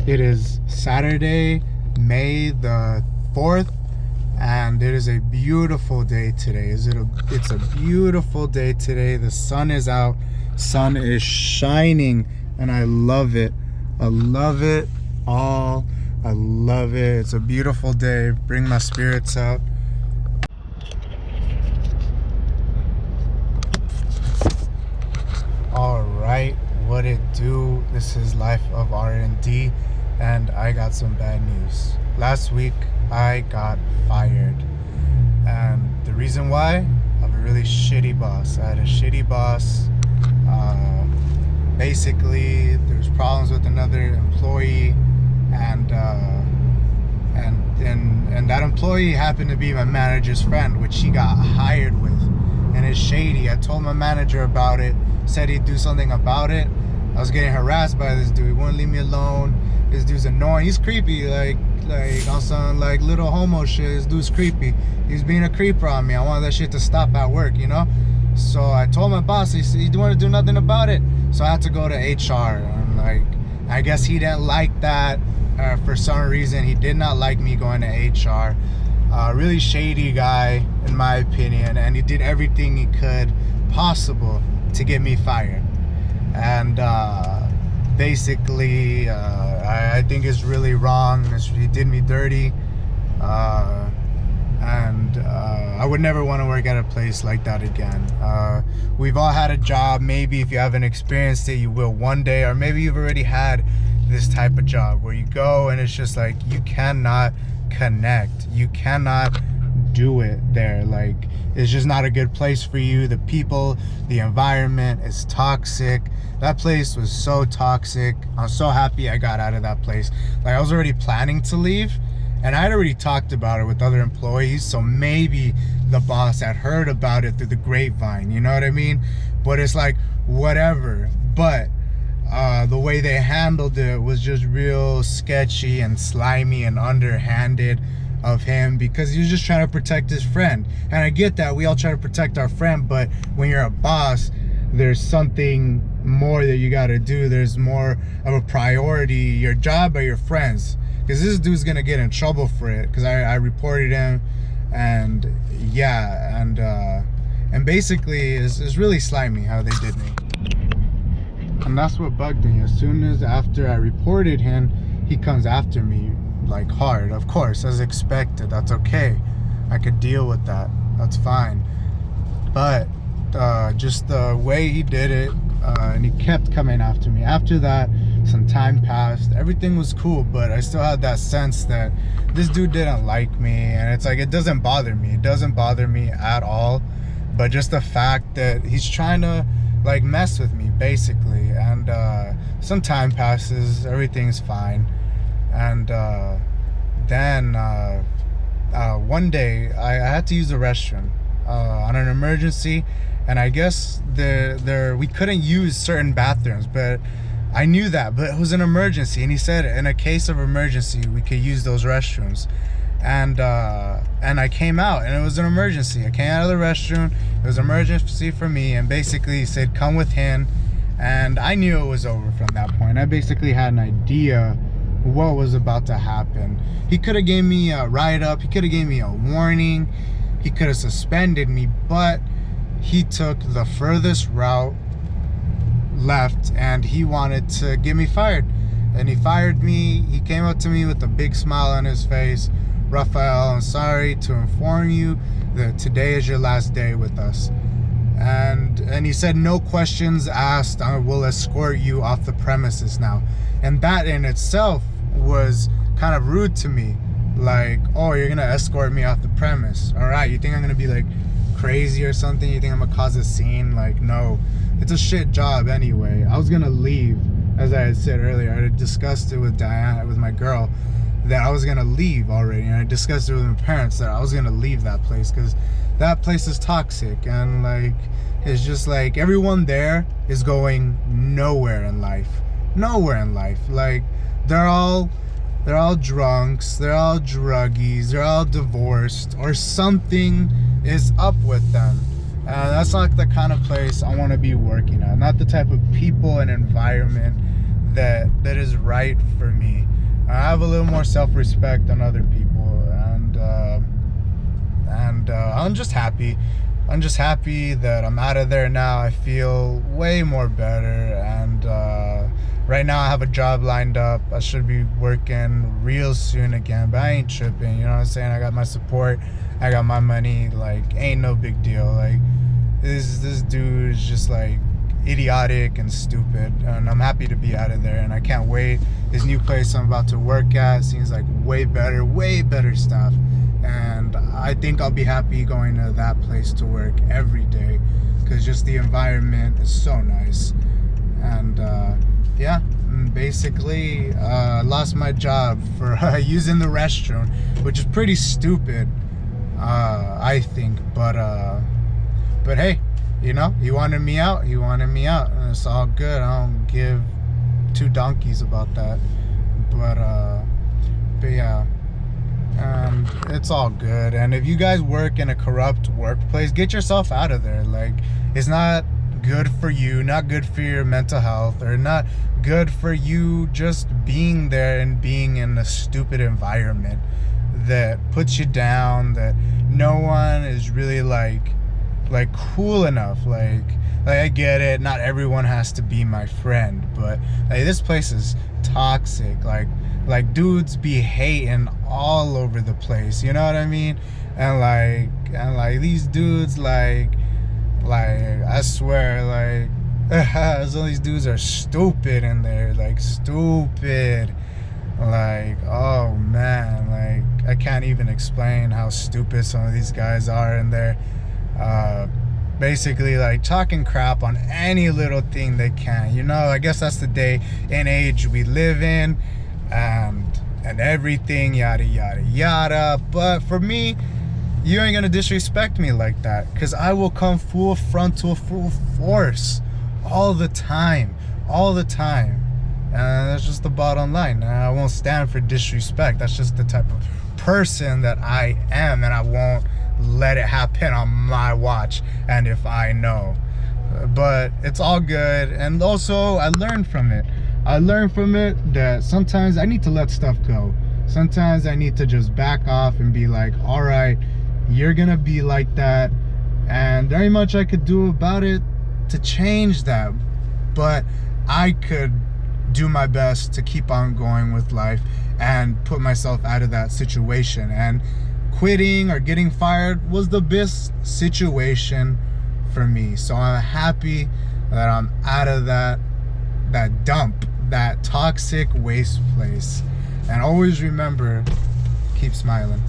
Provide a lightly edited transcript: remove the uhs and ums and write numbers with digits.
It is Saturday, May the 4th, and it is a beautiful day today. It's a beautiful day today. The sun is out, sun is shining, and I love it. I love it all. I love it. It's a beautiful day. Bring my spirits out. All right, what it do? This is Life of R&D, and I got some bad news. Last week I got fired, and the reason why? I have a really shitty boss. I had a shitty boss. Basically there's problems with another employee, and that employee happened to be my manager's friend, which he got hired with, and it's shady. I told my manager about it, said he'd do something about it. I was getting harassed by this dude. He wouldn't leave me alone. This dude's annoying. He's creepy, like on some like little homo shit. This dude's creepy. He's being a creeper on me. I wanted that shit to stop at work, you know? So I told my boss, he didn't want to do nothing about it. So I had to go to HR, and like, I guess he didn't like that. For some reason, he did not like me going to HR. Really shady guy, in my opinion, and he did everything he could possible to get me fired. And basically, I think it's really wrong. He did me dirty, and I would never want to work at a place like that again. We've all had a job. Maybe if you haven't experienced it, you will one day, or maybe you've already had this type of job where you go and it's just like you cannot connect, you cannot do it there. Like, it's just not a good place for you. The people, the environment is toxic. That place was so toxic. I'm so happy I got out of that place. Like, I was already planning to leave, and I had already talked about it with other employees, so maybe the boss had heard about it through the grapevine, you know what I mean? But it's like, whatever. But the way they handled it was just real sketchy and slimy and underhanded of him, because he was just trying to protect his friend. And I get that, we all try to protect our friend, but when you're a boss, there's something more that you got to do. There's more of a priority, your job or your friends, because this dude's gonna get in trouble for it, because I reported him. And yeah, and basically it's really slimy how they did me. And that's what bugged me. As soon as after I reported him, he comes after me like hard. Of course, as expected. That's okay. I could deal with that. That's fine. But just the way he did it, and he kept coming after me. After that, some time passed. Everything was cool, but I still had that sense that this dude didn't like me. And it's like, it doesn't bother me. It doesn't bother me at all. But just the fact that he's trying to like mess with me, basically. And some time passes, everything's fine. And then one day I had to use the restroom on an emergency, and I guess we couldn't use certain bathrooms, but I knew that, but it was an emergency, and he said in a case of emergency we could use those restrooms. And I came out, and it was an emergency. I came out of the restroom. It was an emergency for me, and basically he said, come with him. And I knew it was over from that point. I basically had an idea what was about to happen. He could have gave me a write-up. He could have gave me a warning. He could have suspended me, but he took the furthest route left, and he wanted to get me fired. And he fired me. He came up to me with a big smile on his face. Rafael, I'm sorry to inform you that today is your last day with us. And he said, no questions asked. I will escort you off the premises now. And that in itself was kind of rude to me. Like, oh, you're gonna escort me off the premise? All right, you think I'm gonna be like crazy or something? You think I'm gonna cause a scene? Like, no, it's a shit job anyway. I was gonna leave, as I had said earlier. I had discussed it with Diana, with my girl, that I was gonna leave already, and I discussed it with my parents that I was gonna leave that place, because that place is toxic, and like, it's just like everyone there is going nowhere in life. Like, they're all drunks, they're all druggies, they're all divorced, or something is up with them. And that's not the kind of place I want to be working at. Not the type of people and environment that is right for me. I have a little more self-respect than other people, and I'm just happy. I'm just happy that I'm out of there now. I feel way more better, and right now I have a job lined up. I should be working real soon again, but I ain't tripping, you know what I'm saying? I got my support, I got my money, like, ain't no big deal. Like, this dude is just like idiotic and stupid, and I'm happy to be out of there, and I can't wait. This new place I'm about to work at seems like way better stuff, and I think I'll be happy going to that place to work every day, because just the environment is so nice. And yeah, basically lost my job for using the restroom, which is pretty stupid, I think, but hey, you know, he wanted me out, and it's all good. I don't give two donkeys about that. But yeah, it's all good. And if you guys work in a corrupt workplace, get yourself out of there. Like, it's not good for you, not good for your mental health, or not good for you just being there and being in a stupid environment that puts you down, that no one is really like cool enough. Like I get it, not everyone has to be my friend, but like, this place is toxic. Like dudes be hating all over the place, you know what I mean? And like these dudes, like I swear, like some of these dudes are stupid in there, like stupid. Like, oh man, like I can't even explain how stupid some of these guys are in there. Basically like talking crap on any little thing they can, you know. I guess that's the day and age we live in, and everything, yada yada yada. But for me, you ain't gonna disrespect me like that, because I will come full frontal, full force all the time, and that's just the bottom line. And I won't stand for disrespect. That's just the type of person that I am, and I won't let it happen on my watch, and if I know. But it's all good. And also I learned from it that sometimes I need to let stuff go. Sometimes I need to just back off and be like, all right, you're gonna be like that, and there ain't much I could do about it to change that, but I could do my best to keep on going with life and put myself out of that situation. And quitting or getting fired was the best situation for me. So I'm happy that I'm out of that dump, that toxic waste place. And always remember, keep smiling.